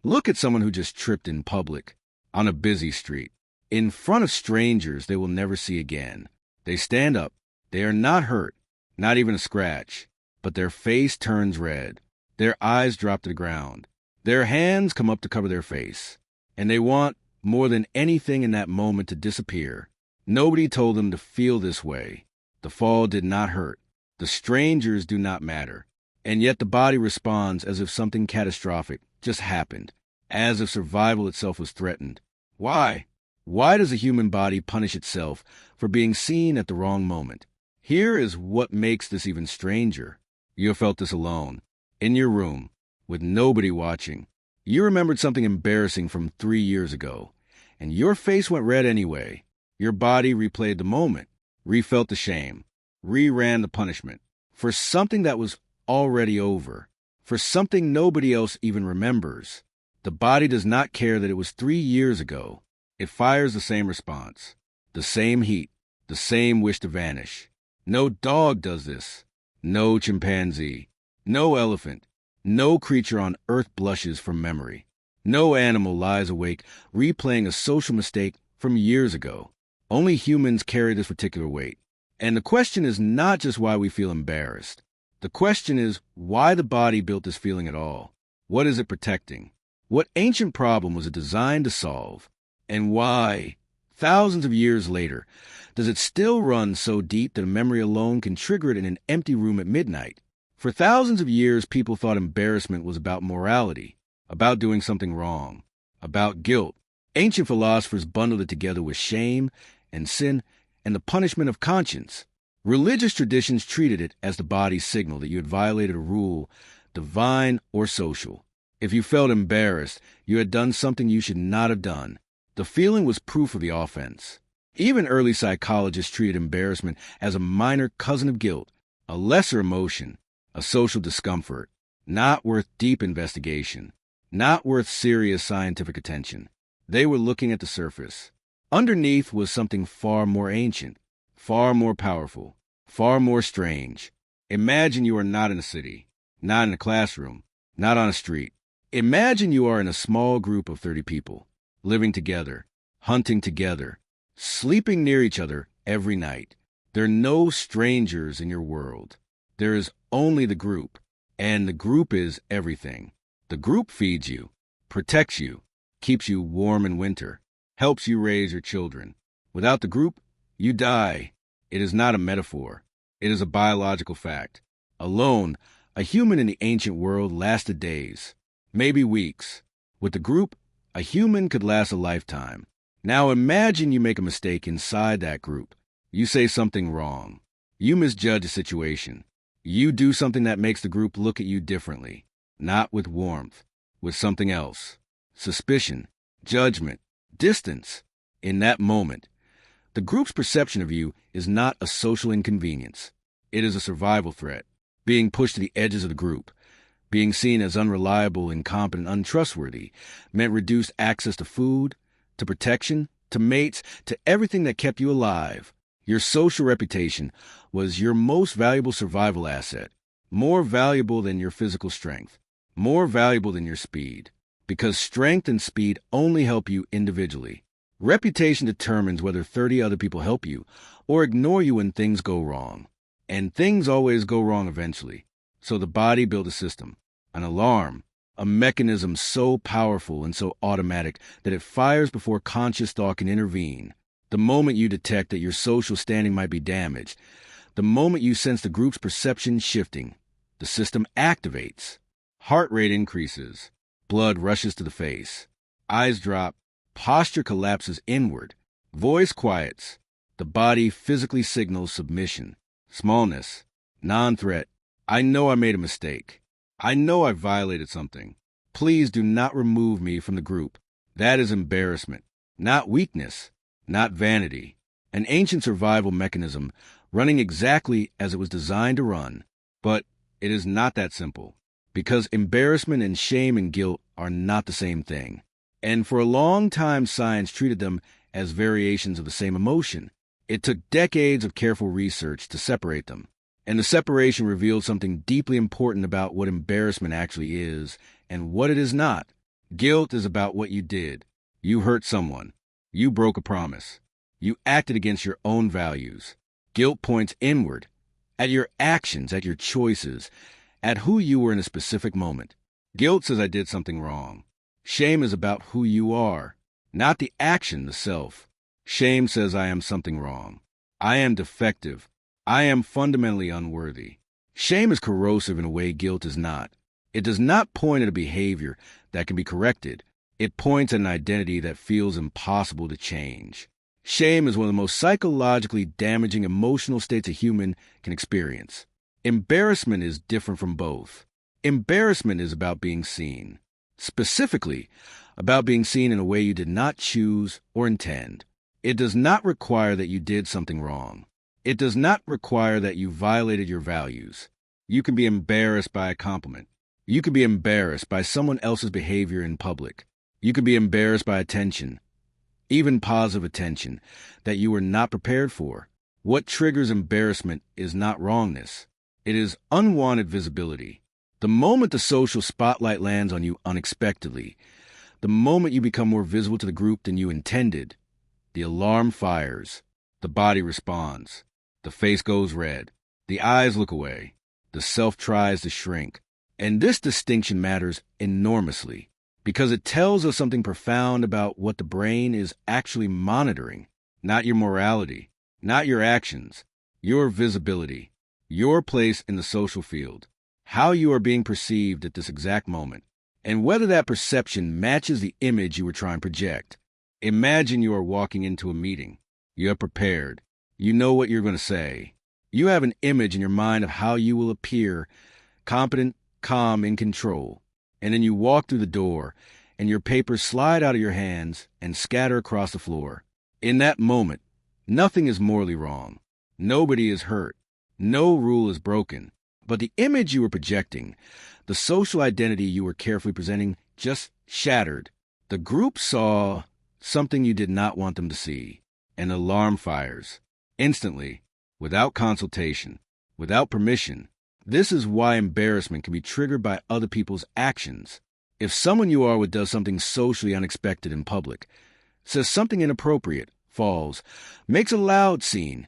Look at someone who just tripped in public, on a busy street, in front of strangers they will never see again. They stand up. They are not hurt, not even a scratch, but their face turns red. Their eyes drop to the ground. Their hands come up to cover their face, and they want, more than anything in that moment, to disappear. Nobody told them to feel this way. The fall did not hurt. The strangers do not matter. And yet the body responds as if something catastrophic just happened, as if survival itself was threatened. Why? Why does a human body punish itself for being seen at the wrong moment? Here is what makes this even stranger. You have felt this alone, in your room, with nobody watching. You remembered something embarrassing from 3 years ago, and your face went red anyway. Your body replayed the moment, refelt the shame, reran the punishment, for something that was already over, for something nobody else even remembers. The body does not care that it was 3 years ago. It fires the same response, the same heat, the same wish to vanish. No dog does this. No chimpanzee. No elephant. No creature on earth blushes from memory. No animal lies awake replaying a social mistake from years ago. Only humans carry this particular weight. And the question is not just why we feel embarrassed. The question is why the body built this feeling at all. What is it protecting? What ancient problem was it designed to solve? And why, thousands of years later, does it still run so deep that a memory alone can trigger it in an empty room at midnight? For thousands of years, people thought embarrassment was about morality, about doing something wrong, about guilt. Ancient philosophers bundled it together with shame and sin and the punishment of conscience. Religious traditions treated it as the body's signal that you had violated a rule, divine or social. If you felt embarrassed, you had done something you should not have done. The feeling was proof of the offense. Even early psychologists treated embarrassment as a minor cousin of guilt, a lesser emotion, a social discomfort, not worth deep investigation, not worth serious scientific attention. They were looking at the surface. Underneath was something far more ancient, far more powerful, far more strange. Imagine you are not in a city, not in a classroom, not on a street. Imagine you are in a small group of 30 people, living together, hunting together, sleeping near each other every night. There are no strangers in your world. There is only the group, and the group is everything. The group feeds you, protects you, keeps you warm in winter, helps you raise your children. Without the group, you die. It is not a metaphor. It is a biological fact. Alone, a human in the ancient world lasted days, maybe weeks. With the group, a human could last a lifetime. Now imagine you make a mistake inside that group. You say something wrong. You misjudge a situation. You do something that makes the group look at you differently, not with warmth, with something else. Suspicion, judgment, distance. In that moment, the group's perception of you is not a social inconvenience. It is a survival threat, being pushed to the edges of the group. Being seen as unreliable, incompetent, untrustworthy meant reduced access to food, to protection, to mates, to everything that kept you alive. Your social reputation was your most valuable survival asset, more valuable than your physical strength, more valuable than your speed, because strength and speed only help you individually. Reputation determines whether 30 other people help you or ignore you when things go wrong. And things always go wrong eventually. So the body built a system, an alarm, a mechanism so powerful and so automatic that it fires before conscious thought can intervene. The moment you detect that your social standing might be damaged, the moment you sense the group's perception shifting, the system activates. Heart rate increases. Blood rushes to the face. Eyes drop. Posture collapses inward. Voice quiets. The body physically signals submission, smallness, non-threat. I know I made a mistake. I know I violated something. Please do not remove me from the group. That is embarrassment, not weakness, not vanity. An ancient survival mechanism running exactly as it was designed to run. But it is not that simple, because embarrassment and shame and guilt are not the same thing. And for a long time, science treated them as variations of the same emotion. It took decades of careful research to separate them. And the separation revealed something deeply important about what embarrassment actually is and what it is not. Guilt is about what you did. You hurt someone. You broke a promise. You acted against your own values. Guilt points inward, at your actions, at your choices, at who you were in a specific moment. Guilt says I did something wrong. Shame is about who you are, not the action, the self. Shame says I am something wrong. I am defective. I am fundamentally unworthy. Shame is corrosive in a way guilt is not. It does not point at a behavior that can be corrected. It points at an identity that feels impossible to change. Shame is one of the most psychologically damaging emotional states a human can experience. Embarrassment is different from both. Embarrassment is about being seen. Specifically, about being seen in a way you did not choose or intend. It does not require that you did something wrong. It does not require that you violated your values. You can be embarrassed by a compliment. You can be embarrassed by someone else's behavior in public. You can be embarrassed by attention, even positive attention, that you were not prepared for. What triggers embarrassment is not wrongness. It is unwanted visibility. The moment the social spotlight lands on you unexpectedly, the moment you become more visible to the group than you intended, the alarm fires, the body responds, the face goes red, the eyes look away, the self tries to shrink. And this distinction matters enormously because it tells us something profound about what the brain is actually monitoring, not your morality, not your actions, your visibility, your place in the social field, how you are being perceived at this exact moment, and whether that perception matches the image you were trying to project. Imagine you are walking into a meeting. You are prepared. You know what you're going to say. You have an image in your mind of how you will appear, competent, calm, in control. And then you walk through the door, and your papers slide out of your hands and scatter across the floor. In that moment, nothing is morally wrong. Nobody is hurt. No rule is broken. But the image you were projecting, the social identity you were carefully presenting, just shattered. The group saw something you did not want them to see. An alarm fires. Instantly, without consultation, without permission. This is why embarrassment can be triggered by other people's actions. If someone you are with does something socially unexpected in public, says something inappropriate, falls, makes a loud scene,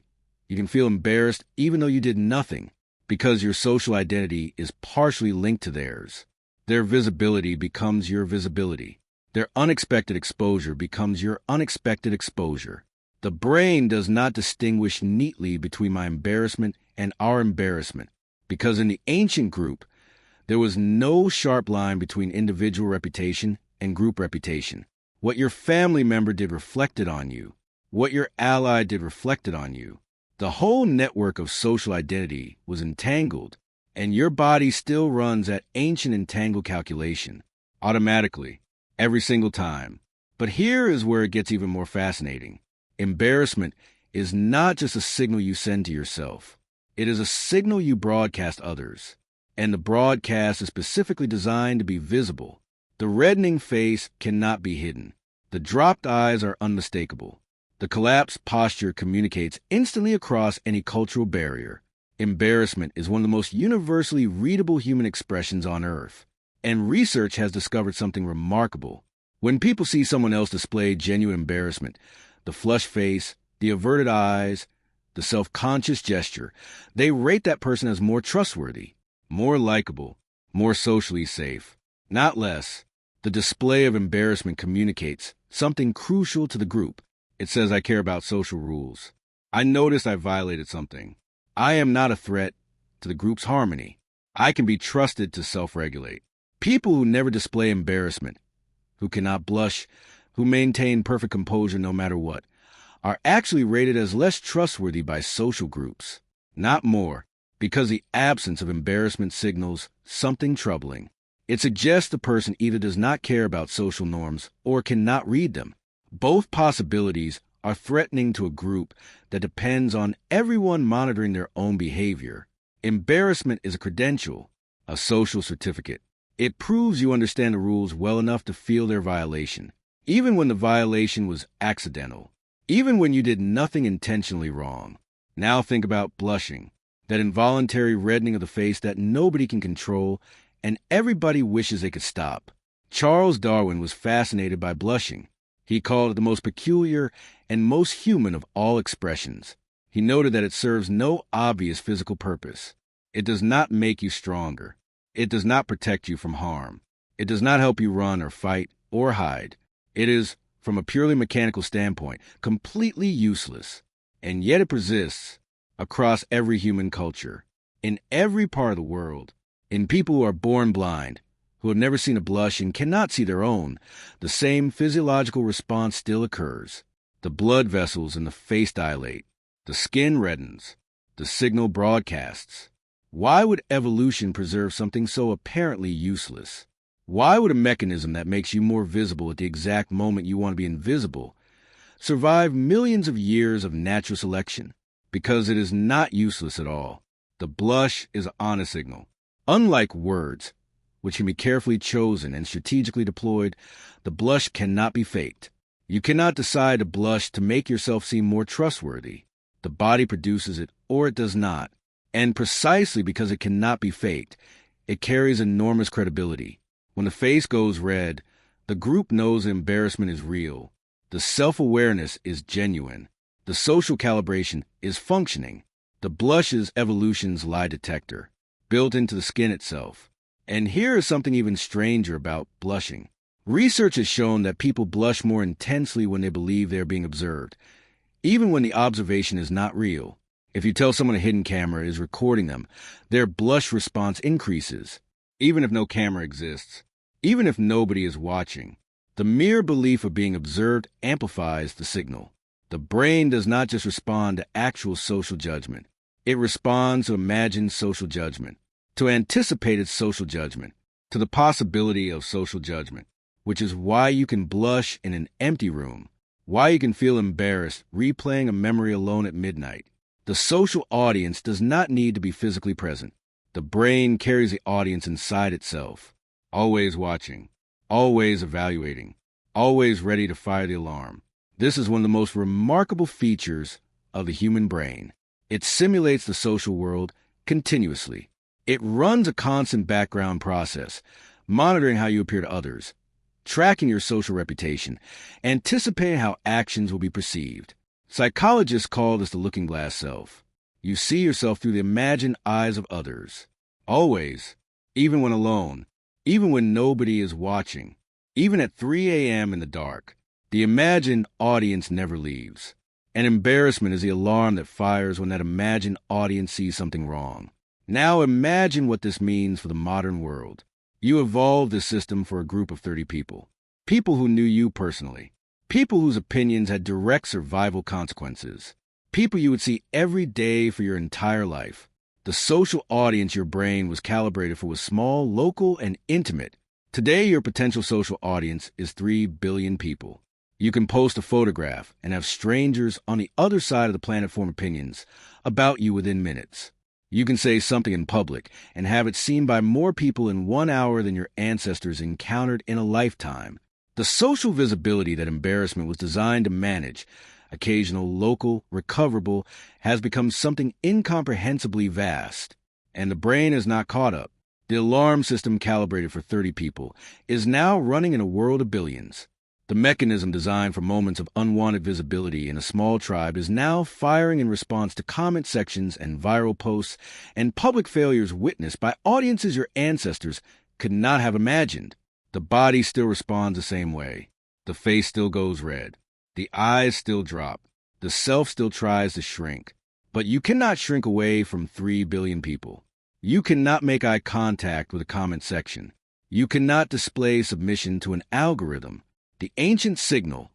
you can feel embarrassed even though you did nothing, because your social identity is partially linked to theirs. Their visibility becomes your visibility. Their unexpected exposure becomes your unexpected exposure. The brain does not distinguish neatly between my embarrassment and our embarrassment, because in the ancient group, there was no sharp line between individual reputation and group reputation. What your family member did reflected on you. What your ally did reflected on you. The whole network of social identity was entangled, and your body still runs that ancient entangled calculation, automatically, every single time. But here is where it gets even more fascinating. Embarrassment is not just a signal you send to yourself. It is a signal you broadcast others, and the broadcast is specifically designed to be visible. The reddening face cannot be hidden. The dropped eyes are unmistakable. The collapsed posture communicates instantly across any cultural barrier. Embarrassment is one of the most universally readable human expressions on earth, and research has discovered something remarkable. When people see someone else display genuine embarrassment, the flushed face, the averted eyes, the self-conscious gesture, they rate that person as more trustworthy, more likable, more socially safe. Not less. The display of embarrassment communicates something crucial to the group. It says I care about social rules. I noticed I violated something. I am not a threat to the group's harmony. I can be trusted to self-regulate. People who never display embarrassment, who cannot blush, who maintain perfect composure no matter what, are actually rated as less trustworthy by social groups, not more, because the absence of embarrassment signals something troubling. It suggests the person either does not care about social norms or cannot read them. Both possibilities are threatening to a group that depends on everyone monitoring their own behavior. Embarrassment is a credential, a social certificate. It proves you understand the rules well enough to feel their violation, even when the violation was accidental, even when you did nothing intentionally wrong. Now think about blushing, that involuntary reddening of the face that nobody can control and everybody wishes they could stop. Charles Darwin was fascinated by blushing. He called it the most peculiar and most human of all expressions. He noted that it serves no obvious physical purpose. It does not make you stronger. It does not protect you from harm. It does not help you run or fight or hide. It is, from a purely mechanical standpoint, completely useless. And yet it persists across every human culture, in every part of the world, in people who are born blind, who have never seen a blush and cannot see their own. The same physiological response still occurs. The blood vessels in the face dilate. The skin reddens. The signal broadcasts. Why would evolution preserve something so apparently useless? Why would a mechanism that makes you more visible at the exact moment you want to be invisible survive millions of years of natural selection? Because it is not useless at all. The blush is an honest signal. Unlike words, which can be carefully chosen and strategically deployed, the blush cannot be faked. You cannot decide to blush to make yourself seem more trustworthy. The body produces it or it does not. And precisely because it cannot be faked, it carries enormous credibility. When the face goes red, the group knows embarrassment is real. The self-awareness is genuine. The social calibration is functioning. The blush is evolution's lie detector, built into the skin itself. And here is something even stranger about blushing. Research has shown that people blush more intensely when they believe they are being observed, even when the observation is not real. If you tell someone a hidden camera is recording them, their blush response increases, even if no camera exists, even if nobody is watching. The mere belief of being observed amplifies the signal. The brain does not just respond to actual social judgment. It responds to imagined social judgment, to anticipated social judgment, to the possibility of social judgment, which is why you can blush in an empty room, why you can feel embarrassed replaying a memory alone at midnight. The social audience does not need to be physically present. The brain carries the audience inside itself, always watching, always evaluating, always ready to fire the alarm. This is one of the most remarkable features of the human brain. It simulates the social world continuously. It runs a constant background process, monitoring how you appear to others, tracking your social reputation, anticipating how actions will be perceived. Psychologists call this the looking glass self. You see yourself through the imagined eyes of others. Always, even when alone, even when nobody is watching, even at 3 a.m. in the dark. The imagined audience never leaves. And embarrassment is the alarm that fires when that imagined audience sees something wrong. Now imagine what this means for the modern world. You evolved this system for a group of 30 people. People who knew you personally. People whose opinions had direct survival consequences. People you would see every day for your entire life. The social audience your brain was calibrated for was small, local, and intimate. Today, your potential social audience is 3 billion people. You can post a photograph and have strangers on the other side of the planet form opinions about you within minutes. You can say something in public and have it seen by more people in 1 hour than your ancestors encountered in a lifetime. The social visibility that embarrassment was designed to manage, occasional, local, recoverable, has become something incomprehensibly vast. And the brain is not caught up. The alarm system calibrated for 30 people is now running in a world of billions. The mechanism designed for moments of unwanted visibility in a small tribe is now firing in response to comment sections and viral posts and public failures witnessed by audiences your ancestors could not have imagined. The body still responds the same way. The face still goes red. The eyes still drop. The self still tries to shrink. But you cannot shrink away from 3 billion people. You cannot make eye contact with a comment section. You cannot display submission to an algorithm. The ancient signal,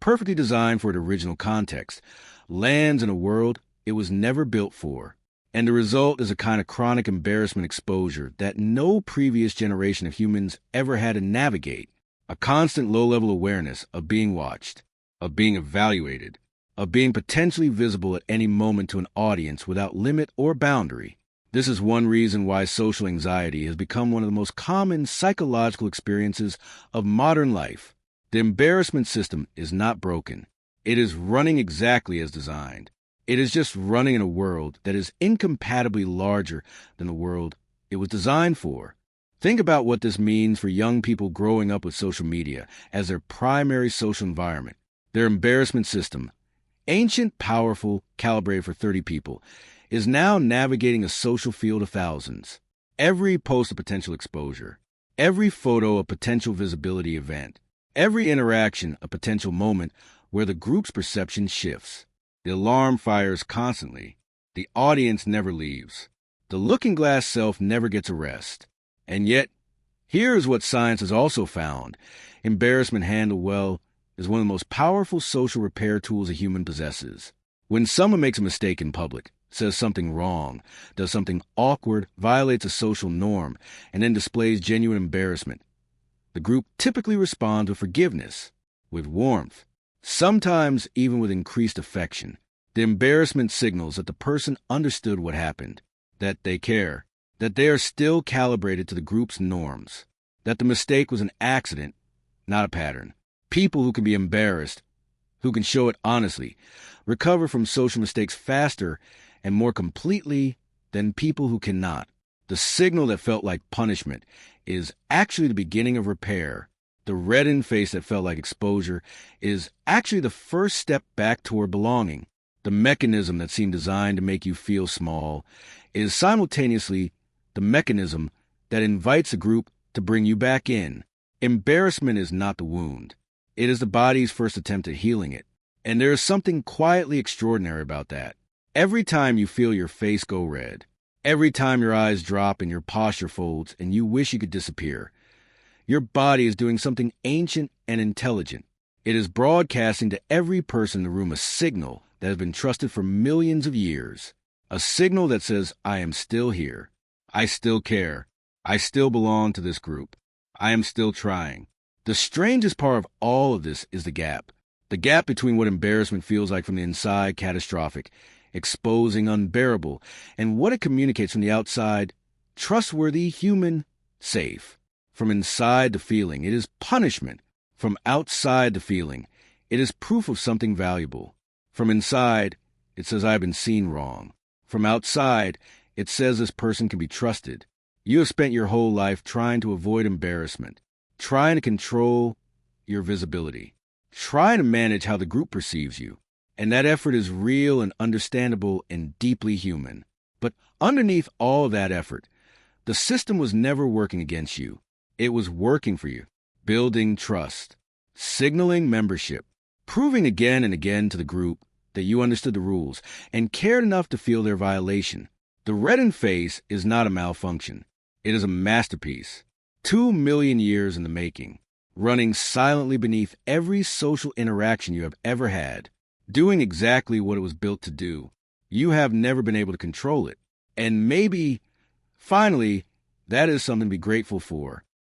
perfectly designed for its original context, lands in a world it was never built for. And the result is a kind of chronic embarrassment exposure that no previous generation of humans ever had to navigate. A constant low-level awareness of being watched, of being evaluated, of being potentially visible at any moment to an audience without limit or boundary. This is one reason why social anxiety has become one of the most common psychological experiences of modern life. The embarrassment system is not broken. It is running exactly as designed. It is just running in a world that is incompatibly larger than the world it was designed for. Think about what this means for young people growing up with social media as their primary social environment. Their embarrassment system, ancient, powerful, calibrated for 30 people, is now navigating a social field of thousands. Every post a potential exposure, every photo a potential visibility event, every interaction a potential moment where the group's perception shifts. The alarm fires constantly. The audience never leaves. The looking-glass self never gets a rest. And yet, here is what science has also found. Embarrassment handled well is one of the most powerful social repair tools a human possesses. When someone makes a mistake in public, says something wrong, does something awkward, violates a social norm, and then displays genuine embarrassment, the group typically responds with forgiveness, with warmth, sometimes even with increased affection. The embarrassment signals that the person understood what happened, that they care, that they are still calibrated to the group's norms, that the mistake was an accident, not a pattern. People who can be embarrassed, who can show it honestly, recover from social mistakes faster and more completely than people who cannot. The signal that felt like punishment is actually the beginning of repair. The reddened face that felt like exposure is actually the first step back toward belonging. The mechanism that seemed designed to make you feel small is simultaneously the mechanism that invites a group to bring you back in. Embarrassment is not the wound. It is the body's first attempt at healing it. And there is something quietly extraordinary about that. Every time you feel your face go red, every time your eyes drop and your posture folds and you wish you could disappear, your body is doing something ancient and intelligent. It is broadcasting to every person in the room a signal that has been trusted for millions of years. A signal that says, I am still here. I still care. I still belong to this group. I am still trying. The strangest part of all of this is the gap. The gap between what embarrassment feels like from the inside, catastrophic, exposing, unbearable, and what it communicates from the outside, trustworthy, human, safe. From inside the feeling, it is punishment. From outside the feeling, it is proof of something valuable. From inside, it says I've been seen wrong. From outside, it says this person can be trusted. You have spent your whole life trying to avoid embarrassment, trying to control your visibility, trying to manage how the group perceives you. And that effort is real and understandable and deeply human. But underneath all of that effort, the system was never working against you. It was working for you, building trust, signaling membership, proving again and again to the group that you understood the rules and cared enough to feel their violation. The reddened face is not a malfunction. It is a masterpiece. 2 million years in the making, running silently beneath every social interaction you have ever had, doing exactly what it was built to do. You have never been able to control it. And maybe, finally, that is something to be grateful for.